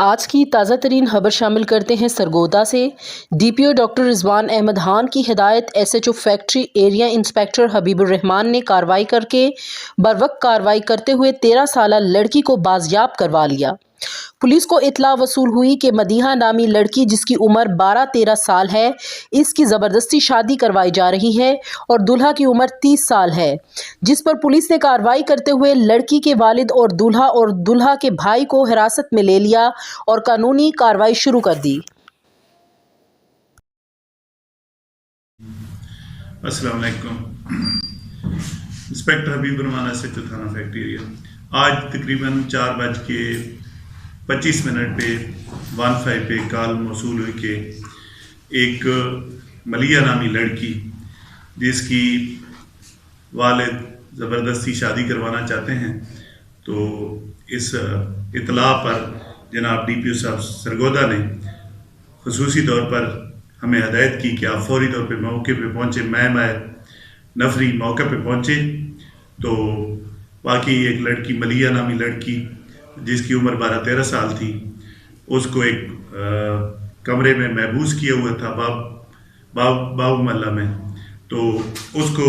आज की ताज़ा तरीन खबर शामिल करते हैं सरगोदा से। DPO डॉक्टर रिजवान अहमद खान की हिदायत SHO factory area inspector Habibur Rahman ने कार्रवाई करके बरवक्त कार्रवाई करते हुए 13 साला लड़की को बाजियाब करवा लिया। पुलिस को इत्तला वसूल हुई कि मदीहा नामी लड़की जिसकी उम्र 12-13 साल है, इसकी ज़बरदस्ती शादी करवाई जा रही है और दूल्हा की उम्र 30 साल है, जिस पर पुलिस ने कार्रवाई करते हुए लड़की के वालिद और दूल्हा के भाई को हिरासत में ले लिया और कानूनी कार्रवाई शुरू कर दी। अस्सलाम वालेकुम। इंस्पेक्टर हबीबुर रहमान SHO थाना फैक्ट्री एरिया। आज तकरीबन 4:25 पे 15 पे कॉल मौसूल हुई कि एक मलिया नामी लड़की जिसकी वालिद ज़बरदस्ती शादी करवाना चाहते हैं, तो इस इतला पर जनाब DPO साहब सरगोदा ने खुसूसी तौर पर हमें हदायत की कि आप फौरी तौर पे मौके पे पहुँचे। मैं नफरी मौके पे पहुँचे तो वाकई एक लड़की मलिया नामी लड़की जिसकी उम्र 12-13 साल थी, उसको एक कमरे में महबूस किया हुआ था बाबू महल्ला में। तो उसको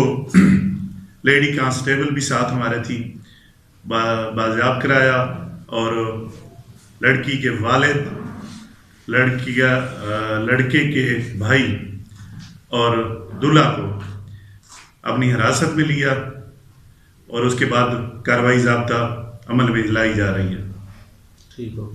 लेडी कांस्टेबल भी साथ हमारे थी, बाजियाब कराया और लड़की के वालिद, लड़के के भाई और दूल्हा को अपनी हिरासत में लिया और उसके बाद कार्रवाई ज़ाब्ता अमल में लाई जा रही है। ठीक हो।